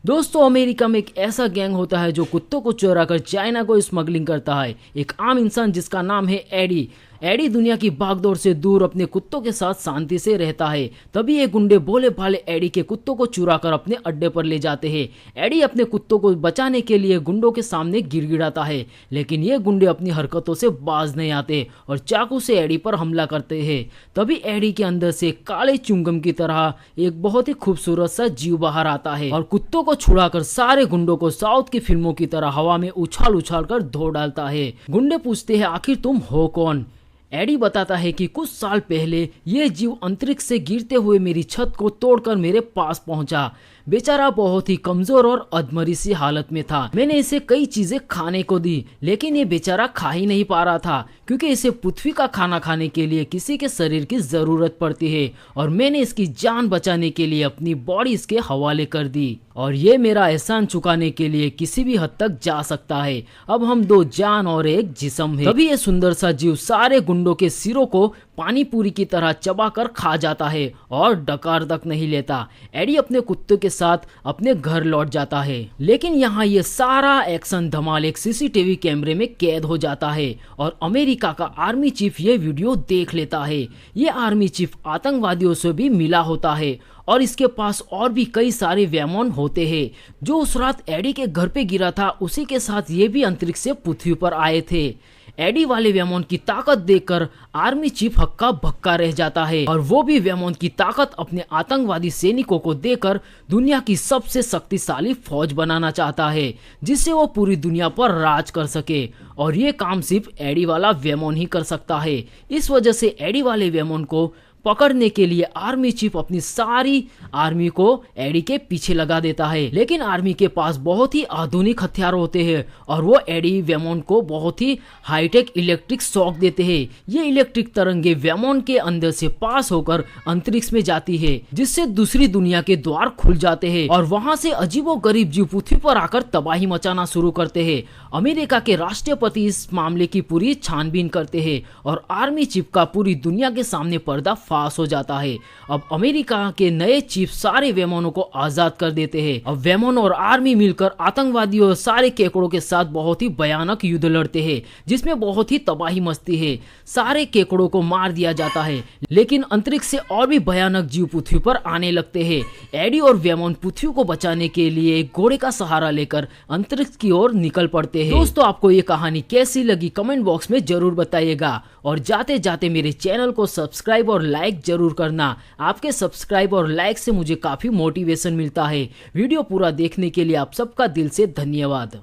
दोस्तों, अमेरिका में एक ऐसा गैंग होता है जो कुत्तों को चुरा कर चाइना को स्मगलिंग करता है। एक आम इंसान जिसका नाम है एडी। एडी दुनिया की भागदौड़ से दूर अपने कुत्तों के साथ शांति से रहता है। तभी ये गुंडे भोले भाले एडी के कुत्तों को चुरा कर अपने अड्डे पर ले जाते हैं। एडी अपने कुत्तों को बचाने के लिए गुंडों के सामने गिड़गिड़ाता है, लेकिन ये गुंडे अपनी हरकतों से बाज नहीं आते और चाकू से एडी पर हमला करते हैं। तभी एडी के अंदर से काले चुंगम की तरह एक बहुत ही खूबसूरत सा जीव बाहर आता है और कुत्तों को छुड़ाकर सारे गुंडों को साउथ की फिल्मों की तरह हवा में उछाल उछाल कर धो डालता है। गुंडे पूछते हैं, आखिर तुम हो कौन? एडी बताता है कि कुछ साल पहले ये जीव अंतरिक्ष से गिरते हुए मेरी छत को तोड़कर मेरे पास पहुंचा। बेचारा बहुत ही कमजोर और अधमरी सी हालत में था। मैंने इसे कई चीजें खाने को दी, लेकिन ये बेचारा खा ही नहीं पा रहा था क्योंकि इसे पृथ्वी का खाना खाने के लिए किसी के शरीर की जरूरत पड़ती है और मैंने इसकी जान बचाने के लिए अपनी बॉडी इसके हवाले कर दी और ये मेरा एहसान चुकाने के लिए किसी भी हद तक जा सकता है। अब हम दो जान और एक जिस्म है। तभी ये सुंदर सा जीव सारे गुंडों के सिरों को पानी पूरी की तरह चबाकर खा जाता है और डकार तक नहीं लेता। एडी अपने कुत्ते के साथ अपने घर लौट जाता है, लेकिन यहाँ ये सारा एक्शन धमाल एक सीसीटीवी कैमरे में कैद हो जाता है और अमेरिका का आर्मी चीफ ये वीडियो देख लेता है। ये आर्मी चीफ आतंकवादियों से भी मिला होता है और इसके पास और भी कई सारे वैमन होते हैं। जो उस रात एडी के घर पे गिरा था उसी के साथ ये भी अंतरिक्ष से पृथ्वी पर आए थे। एडी वाले वैमन की ताकत देखकर आर्मी चीफ हक्का भक्का रह जाता है और वो भी वैमन की ताकत अपने आतंकवादी सैनिकों को देकर दुनिया की सबसे शक्तिशाली फौज बनाना चाहता है, जिससे वो पूरी दुनिया पर राज कर सके। और ये काम सिर्फ एडी वाला वैमन ही कर सकता है। इस वजह से एडी वाले वैमन को पकड़ने के लिए आर्मी चीफ अपनी सारी आर्मी को एडी के पीछे लगा देता है, लेकिन आर्मी के पास बहुत ही आधुनिक हथियार होते हैं और वो एडी वैमन को बहुत ही हाईटेक इलेक्ट्रिक शॉक देते हैं। ये इलेक्ट्रिक तरंगे वैमन के अंदर से पास होकर अंतरिक्ष में जाती है, जिससे दूसरी दुनिया के द्वार खुल जाते हैं और वहां से अजीबोगरीब जीव पृथ्वी पर आकर तबाही मचाना शुरू करते हैं। अमेरिका के राष्ट्रपति इस मामले की पूरी छानबीन करते हैं और आर्मी चीफ का पूरी दुनिया के सामने पर्दा फास हो जाता है। अब अमेरिका के नए चीफ सारे वैमनों को आजाद कर देते हैं। अब वैमन और आर्मी मिलकर आतंकवादियों और सारे केकड़ों के साथ बहुत ही भयानक युद्ध लड़ते हैं, जिसमें बहुत ही तबाही मचती है। सारे केकड़ों को मार दिया जाता है, लेकिन अंतरिक्ष से और भी भयानक जीव पृथ्वी पर आने लगते हैं। एडी और वैमन पृथ्वी को बचाने के लिए एक घोड़े का सहारा लेकर अंतरिक्ष की ओर निकल पड़ते हैं। दोस्तों, आपको ये कहानी कैसी लगी कमेंट बॉक्स में जरूर बताइएगा और जाते जाते मेरे चैनल को सब्सक्राइब और लाइक जरूर करना। आपके सब्सक्राइब और लाइक से मुझे काफी मोटिवेशन मिलता है। वीडियो पूरा देखने के लिए आप सबका दिल से धन्यवाद।